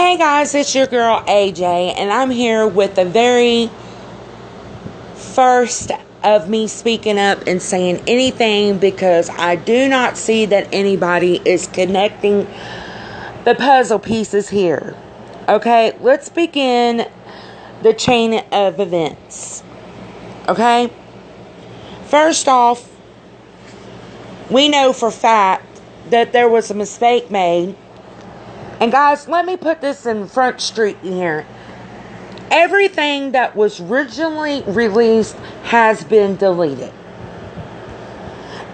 Hey guys, it's your girl AJ, and I'm here with the very first of me speaking up and saying anything because I do not see that anybody is connecting the puzzle pieces here. Okay, let's begin the chain of events. Okay, first off, we know for fact that there was a mistake made. And guys, let me put this in Front Street here. Everything that was originally released has been deleted.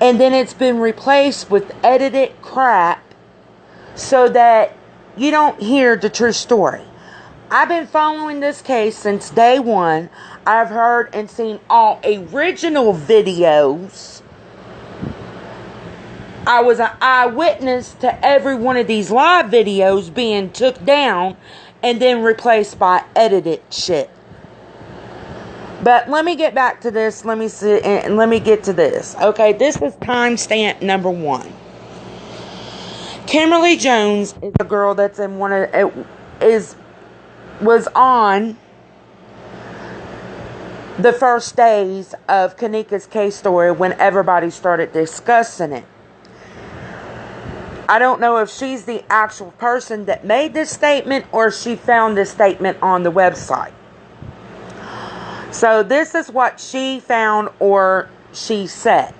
And then it's been replaced with edited crap so that you don't hear the true story. I've been following this case since day one. I've heard and seen all original videos. I was an eyewitness to every one of these live videos being took down and then replaced by edited shit. But let me get back to this. Let me see and let me get to this. Okay, this is timestamp number 1. Kimberly Jones is a girl that's in was on the first days of Kenneka's case story when everybody started discussing it. I don't know if she's the actual person that made this statement or she found this statement on the website. So this is what she found or she said.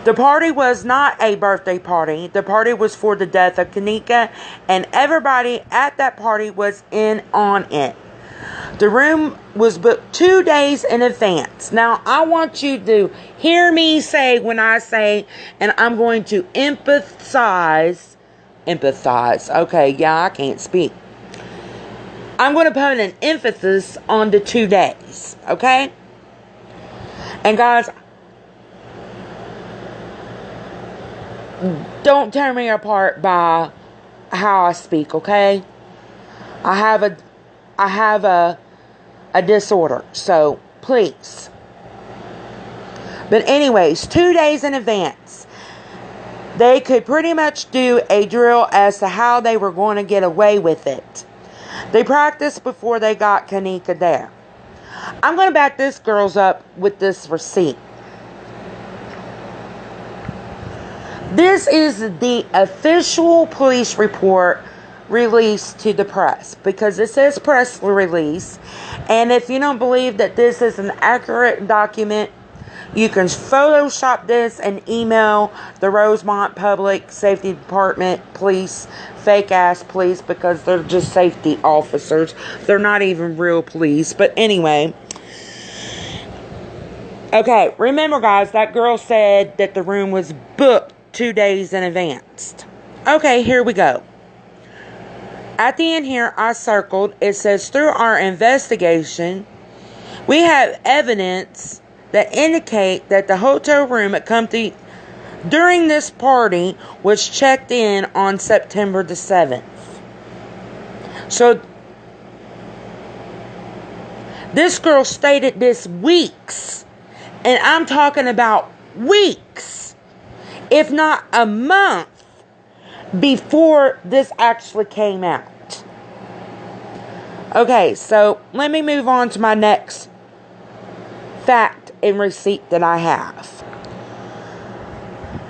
The party was not a birthday party. The party was for the death of Kenneka, and everybody at that party was in on it. The room was booked 2 days in advance. Now, I want you to hear me say when I say, and I'm going to empathize. Okay, yeah, I can't speak. I'm going to put an emphasis on the 2 days, okay? And guys, don't tear me apart by how I speak, okay? I have a disorder, so please. But anyways, 2 days in advance, they could pretty much do a drill as to how they were going to get away with it. They practiced before they got Kenneka there. I'm going to back this girls up with this receipt. This is the official police report released to the press, because it says press release, and if you don't believe that this is an accurate document, you can Photoshop this and email the Rosemont Public Safety Department police, fake ass police, because they're just safety officers. They're not even real police. But anyway, okay, remember guys, that girl said that the room was booked 2 days in advance. Okay, here we go. At the end here, I circled, it says, through our investigation, we have evidence that indicate that the hotel room at Company during this party was checked in on September the 7th. So, this girl stated this weeks, and I'm talking about weeks, if not a month, before this actually came out. Okay, so let me move on to my next fact and receipt that I have.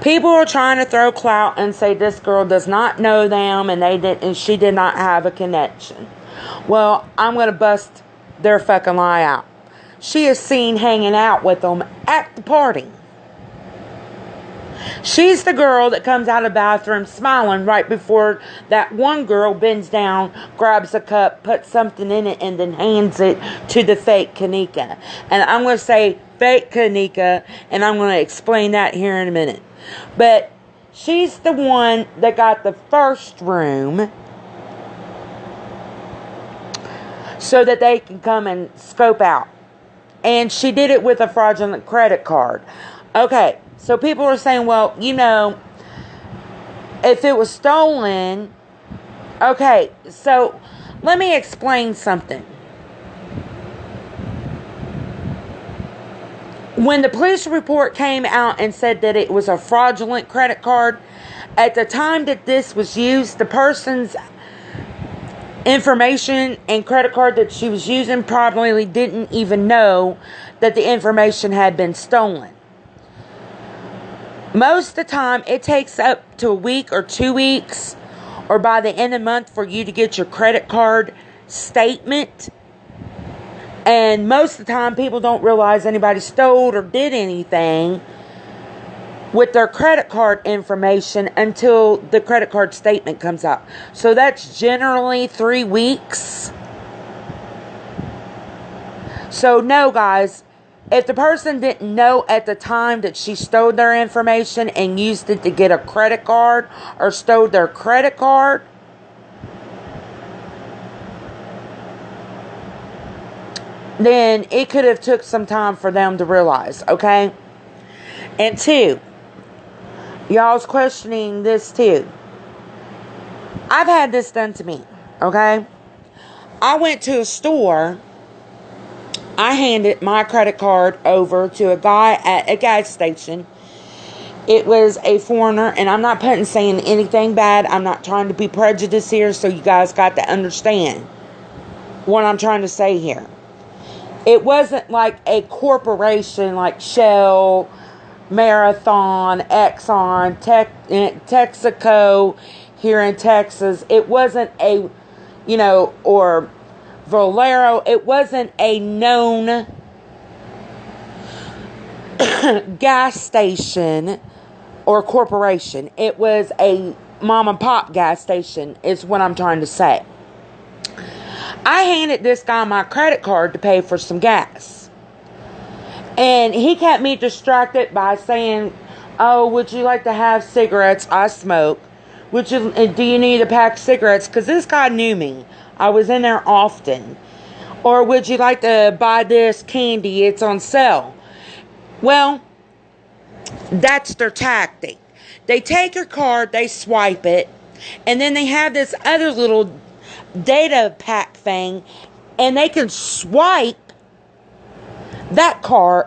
People are trying to throw clout and say this girl does not know them and she did not have a connection. Well, I'm going to bust their fucking lie out. She is seen hanging out with them at the party. She's the girl that comes out of the bathroom smiling right before that one girl bends down, grabs a cup, puts something in it, and then hands it to the fake Kenneka. And I'm going to say fake Kenneka, and I'm going to explain that here in a minute. But she's the one that got the first room so that they can come and scope out. And she did it with a fraudulent credit card. Okay. So people are saying, well, you know, if it was stolen, okay, so let me explain something. When the police report came out and said that it was a fraudulent credit card, at the time that this was used, the person's information and credit card that she was using probably didn't even know that the information had been stolen. Most of the time, it takes up to a week or 2 weeks, or by the end of the month, for you to get your credit card statement. And most of the time, people don't realize anybody stole or did anything with their credit card information until the credit card statement comes out. So that's generally 3 weeks. So no, guys, if the person didn't know at the time that she stole their information and used it to get a credit card or stole their credit card, then it could have took some time for them to realize, okay? And 2, y'all's questioning this too. I've had this done to me, okay? I went to a store. I handed my credit card over to a guy at a gas station. It was a foreigner, and I'm not saying anything bad. I'm not trying to be prejudiced here, so you guys got to understand what I'm trying to say here. It wasn't like a corporation like Shell, Marathon, Exxon, Texaco here in Texas. It wasn't a, or Valero. It wasn't a known gas station or corporation. It was a mom and pop gas station, is what I'm trying to say. I handed this guy my credit card to pay for some gas. And he kept me distracted by saying, "Oh, would you like to have cigarettes? I smoke. Do you need a pack of cigarettes?" Because this guy knew me. I was in there often. "Or would you like to buy this candy? It's on sale." Well, that's their tactic. They take your card, they swipe it, and then they have this other little data pack thing, and they can swipe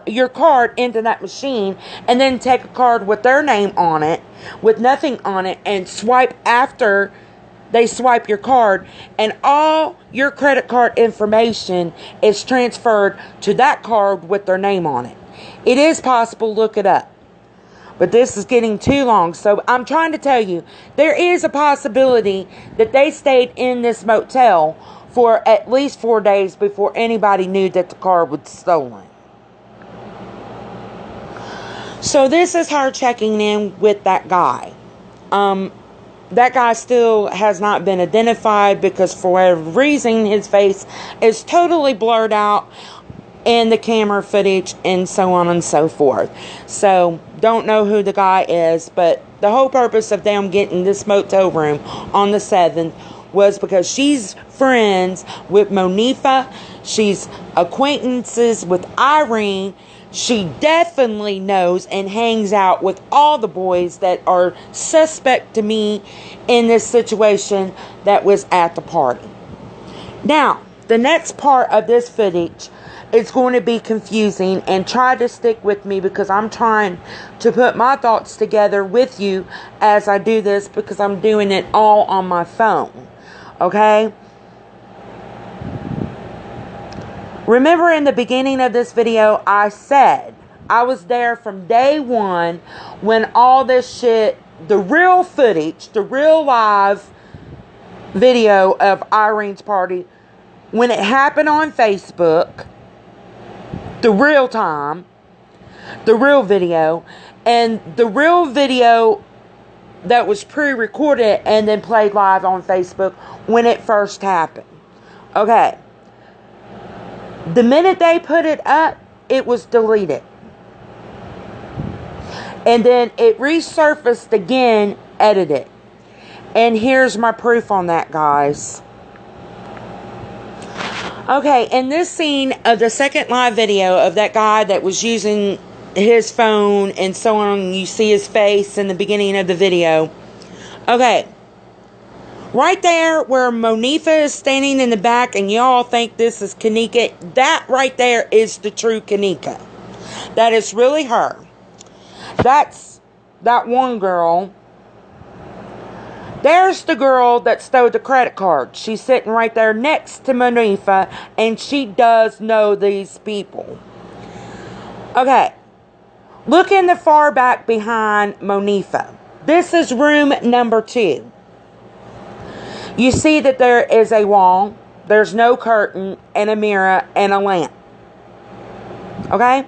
your card into that machine, and then take a card with their name on it, with nothing on it, and swipe after they swipe your card, and all your credit card information is transferred to that card with their name on it. It is possible, look it up. But this is getting too long, so I'm trying to tell you, there is a possibility that they stayed in this motel for at least 4 days before anybody knew that the car was stolen. So this is her checking in with that guy. That guy still has not been identified because for whatever reason his face is totally blurred out in the camera footage and so on and so forth. So don't know who the guy is, but the whole purpose of them getting this motel room on the 7th was because she's friends with Monifa. She's acquaintances with Irene. She definitely knows and hangs out with all the boys that are suspect to me in this situation that was at the party. Now, the next part of this footage is going to be confusing, and try to stick with me because I'm trying to put my thoughts together with you as I do this, because I'm doing it all on my phone. Okay? Remember in the beginning of this video, I said I was there from day one when all this shit, the real footage, the real live video of Irene's party, when it happened on Facebook, the real time, the real video, and the real video that was pre-recorded and then played live on Facebook when it first happened. Okay. The minute they put it up, it was deleted. And then it resurfaced again, edited. And here's my proof on that, guys. Okay, in this scene of the second live video of that guy that was using his phone and so on, you see his face in the beginning of the video. Okay, right there where Monifa is standing in the back and y'all think this is Kenneka, that right there is the true Kenneka. That is really her. That's that one girl There's the girl that stole the credit card. She's sitting right there next to Monifa, and she does know these people. Okay. Look in the far back behind Monifa. This is room number 2. You see that there is a wall. There's no curtain and a mirror and a lamp. Okay?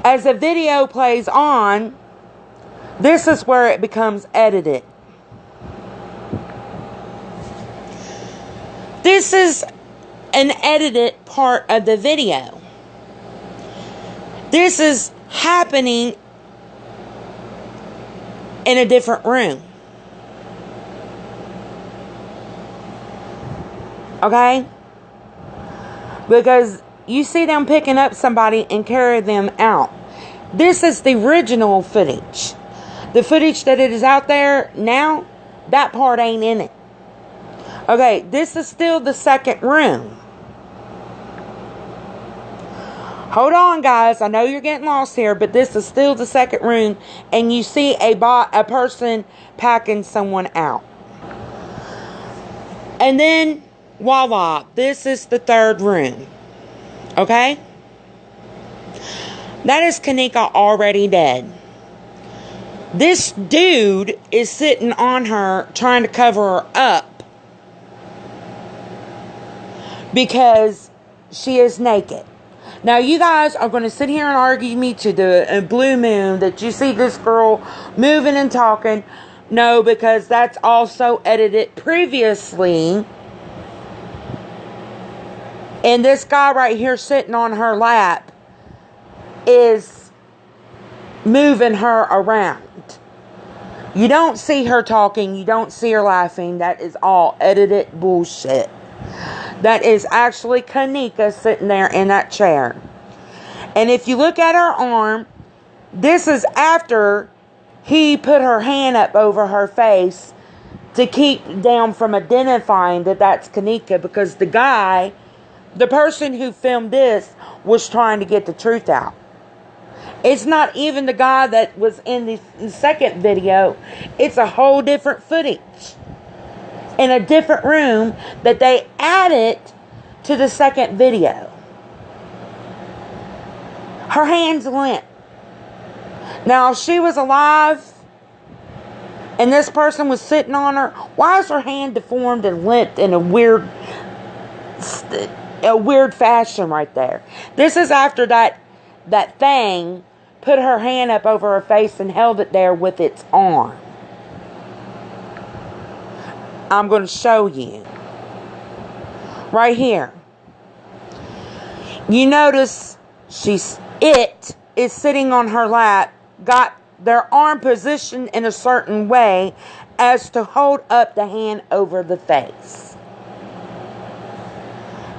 As the video plays on, this is where it becomes edited. This is an edited part of the video. This is happening in a different room. Okay? Because you see them picking up somebody and carry them out. This is the original footage. The footage that it is out there now, that part ain't in it. Okay, this is still the second room. Hold on, guys. I know you're getting lost here, but this is still the second room, and you see a person packing someone out. And then, voila, this is the third room. Okay? That is Kenneka already dead. This dude is sitting on her, trying to cover her up because she is naked. Now, you guys are going to sit here and argue me to the blue moon that you see this girl moving and talking. No, because that's also edited previously. And this guy right here sitting on her lap is moving her around. You don't see her talking. You don't see her laughing. That is all edited bullshit. That is actually Kenneka sitting there in that chair. And if you look at her arm, this is after he put her hand up over her face to keep them from identifying that that's Kenneka, because the guy, the person who filmed this, was trying to get the truth out. It's not even the guy that was in the second video. It's a whole different footage in a different room that they added to the second video. Her hand's limp. Now, if she was alive and this person was sitting on her, why is her hand deformed and limp in a weird fashion right there? This is after that thing put her hand up over her face and held it there with its arm. I'm going to show you. Right here. You notice it is sitting on her lap, got their arm positioned in a certain way as to hold up the hand over the face.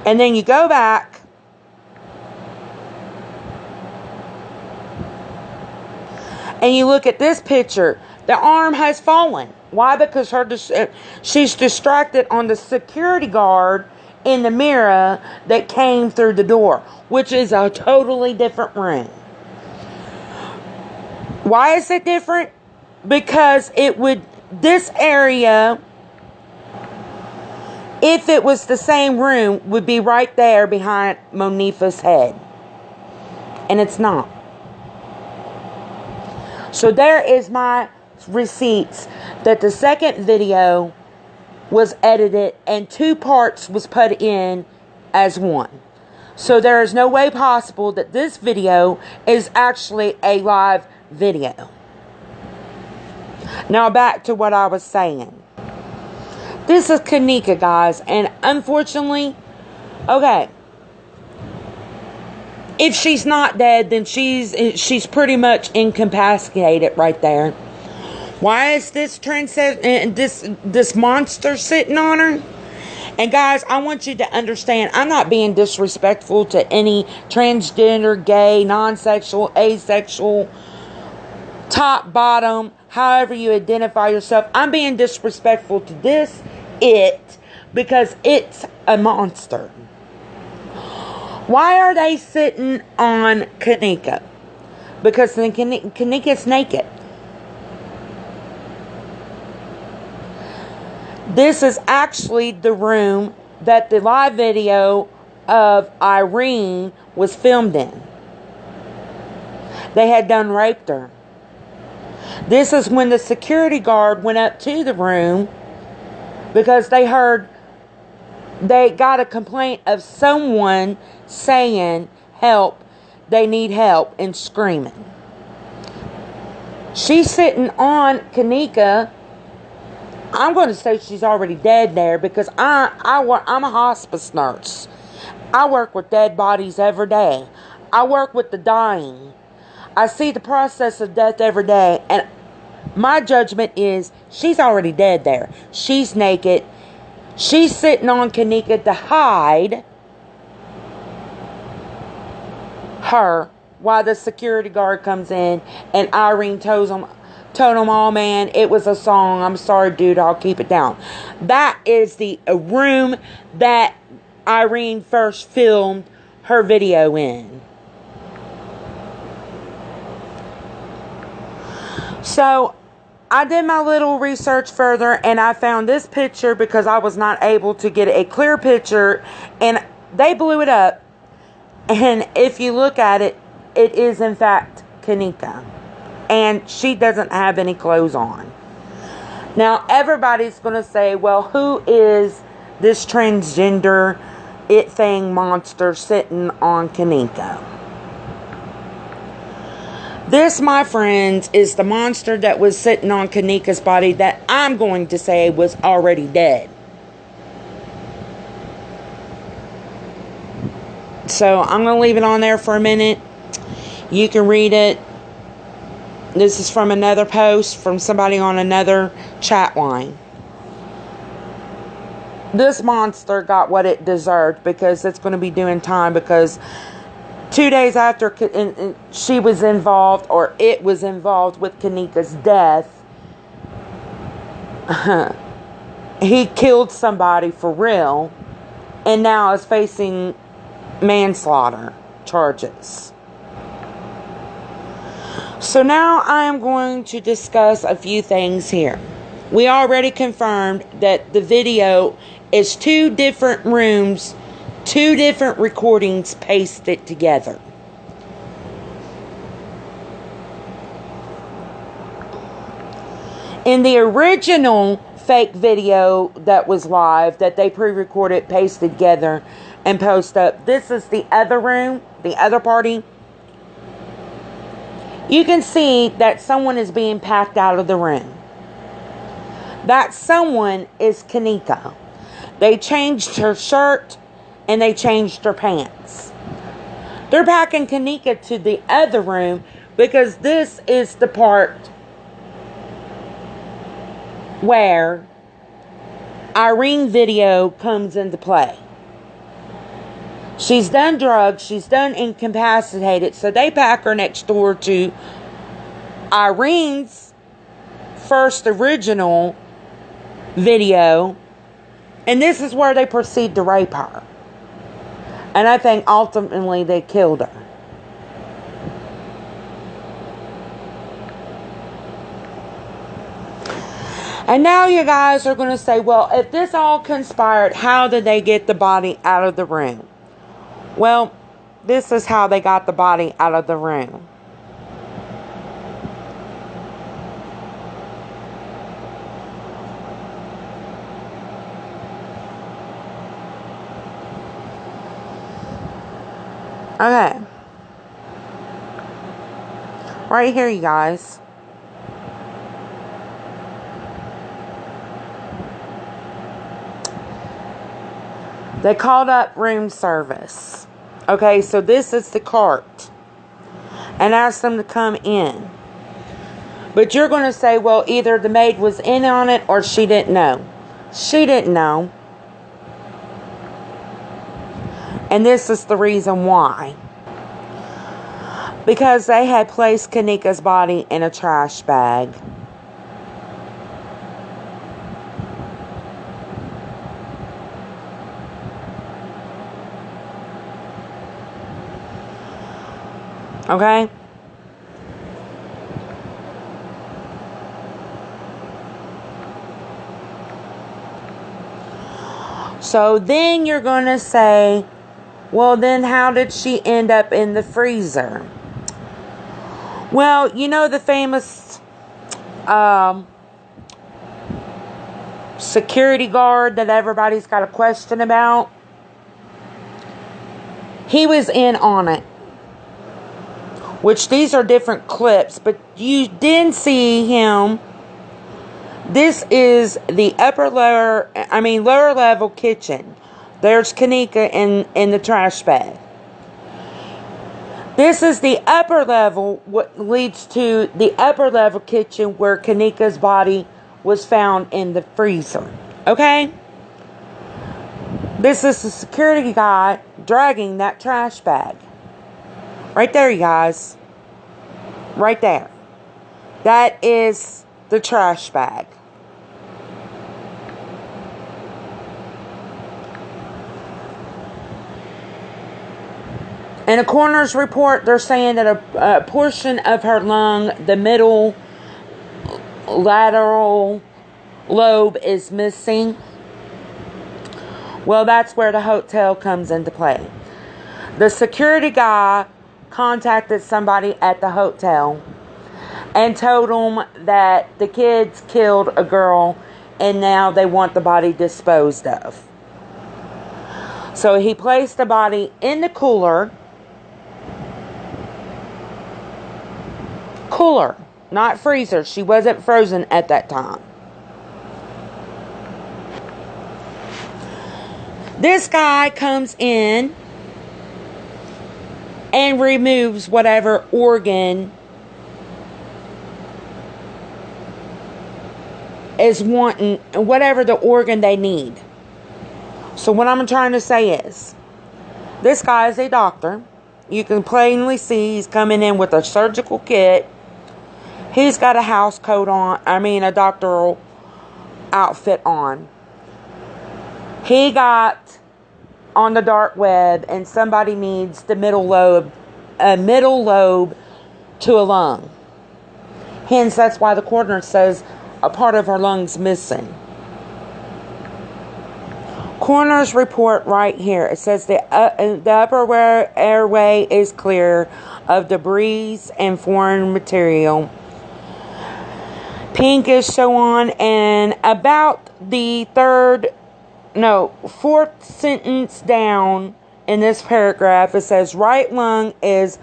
And then you go back and you look at this picture. The arm has fallen. Why? Because she's distracted on the security guard in the mirror that came through the door, which is a totally different room. Why is it different? Because this area, if it was the same room, would be right there behind Monifa's head. And it's not. So there is my receipts that the second video was edited and 2 parts was put in as one. So there is no way possible that this video is actually a live video. Now back to what I was saying. This is Kenneka, guys, and unfortunately, okay, if she's not dead, then she's pretty much incapacitated right there. Why is this this monster sitting on her? And guys, I want you to understand, I'm not being disrespectful to any transgender, gay, non-sexual, asexual, top, bottom, however you identify yourself. I'm being disrespectful to because it's a monster. Why are they sitting on Kenneka? Because Kenneka's naked. This is actually the room that the live video of Irene was filmed in. They had done raped her. This is when the security guard went up to the room because they got a complaint of someone saying help, they need help, and screaming. She's sitting on Kenneka. I'm going to say she's already dead there because I'm a hospice nurse. I work with dead bodies every day. I work with the dying. I see the process of death every day, and my judgment is she's already dead there. She's naked. She's sitting on Kenneka to hide her while the security guard comes in, and Irene told him, "Oh man, it was a song. I'm sorry, dude. I'll keep it down." That is the room that Irene first filmed her video in. So I did my little research further, and I found this picture because I was not able to get a clear picture, and they blew it up. And if you look at it, it is in fact Kenneka, and she doesn't have any clothes on. Now everybody's going to say, well, who is this transgender it thing monster sitting on Kenneka? This, my friends, is the monster that was sitting on Kenneka's body that I'm going to say was already dead. So I'm going to leave it on there for a minute. You can read it. This is from another post from somebody on another chat line. This monster got what it deserved because it's going to be doing time, because 2 days after she was involved, or it was involved with Kenneka's death, he killed somebody for real and now is facing manslaughter charges. So now I am going to discuss a few things here. We already confirmed that the video is 2 different rooms, 2 different recordings pasted together. In the original fake video that was live, that they pre-recorded, pasted together, and post up, this is the other room, the other party. You can see that someone is being packed out of the room. That someone is Kenneka. They changed her shirt and they changed her pants. They're packing Kenneka to the other room because this is the part where Irene video comes into play. She's done drugs. She's done incapacitated. So they pack her next door to Irene's first original video. And this is where they proceed to rape her. And I think ultimately they killed her. And now you guys are going to say, well, if this all conspired, how did they get the body out of the room? Well, this is how they got the body out of the room. Okay. Right here, you guys. They called up room service. Okay, so this is the cart. And asked them to come in. But you're going to say, well, either the maid was in on it or she didn't know. She didn't know. And this is the reason why. Because they had placed Kenneka's body in a trash bag. Okay? So then you're going to say, well, then how did she end up in the freezer? Well, you know the famous security guard that everybody's got a question about? He was in on it. Which these are different clips, but you didn't see him. This is the lower level kitchen. There's Kenneka in the trash bag. This is the upper level, what leads to the upper level kitchen where Kenneka's body was found in the freezer. Okay? This is the security guy dragging that trash bag. Right there, you guys. Right there. That is the trash bag. In a coroner's report, they're saying that a portion of her lung, the middle lateral lobe, is missing. Well, that's where the hotel comes into play. The security guy contacted somebody at the hotel and told them that the kids killed a girl and now they want the body disposed of. So he placed the body in the cooler, not freezer. She wasn't frozen at that time. This guy comes in and removes whatever organ is wanting, whatever the organ they need. So what I'm trying to say is, this guy is a doctor. You can plainly see he's coming in with a surgical kit. He's got a house coat on, a doctoral outfit on. He got on the dark web and somebody needs a middle lobe to a lung. Hence, that's why the coroner says a part of her lung's missing. Coroner's report right here. It says the upper airway is clear of debris and foreign material. Pinkish, so on, and about the fourth sentence down in this paragraph, it says right lung is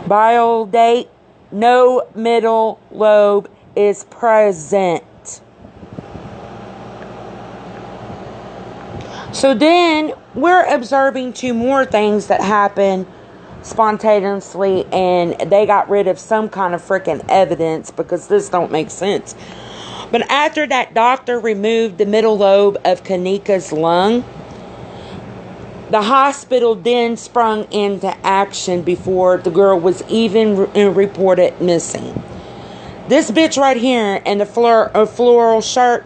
biodate, no middle lobe is present. So then we're observing two more things that happen spontaneously, and they got rid of some kind of freaking evidence because this don't make sense. But after that doctor removed the middle lobe of Kenneka's lung, the hospital then sprung into action before the girl was even reported missing. This bitch right here in the floral shirt,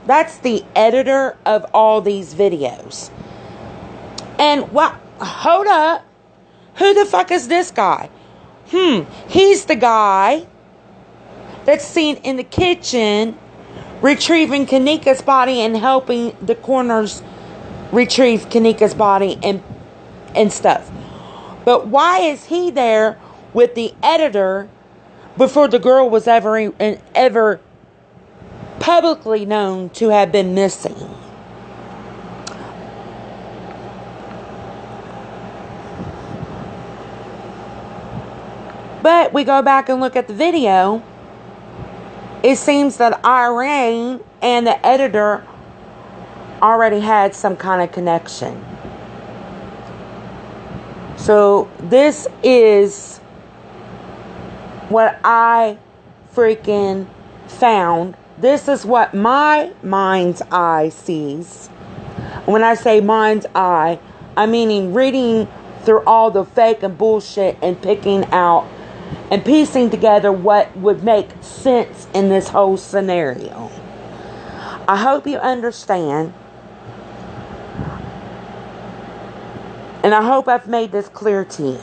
that's the editor of all these videos. And hold up. Who the fuck is this guy? He's the guy that's seen in the kitchen retrieving Kenneka's body and helping the coroners retrieve Kenneka's body and stuff. But why is he there with the editor before the girl was ever publicly known to have been missing? But we go back and look at the video. It seems that Irene and the editor already had some kind of connection. So this is what I freaking found. This is what my mind's eye sees. When I say mind's eye, I'm meaning reading through all the fake and bullshit and picking out and piecing together what would make sense in this whole scenario. I hope you understand. And I hope I've made this clear to you.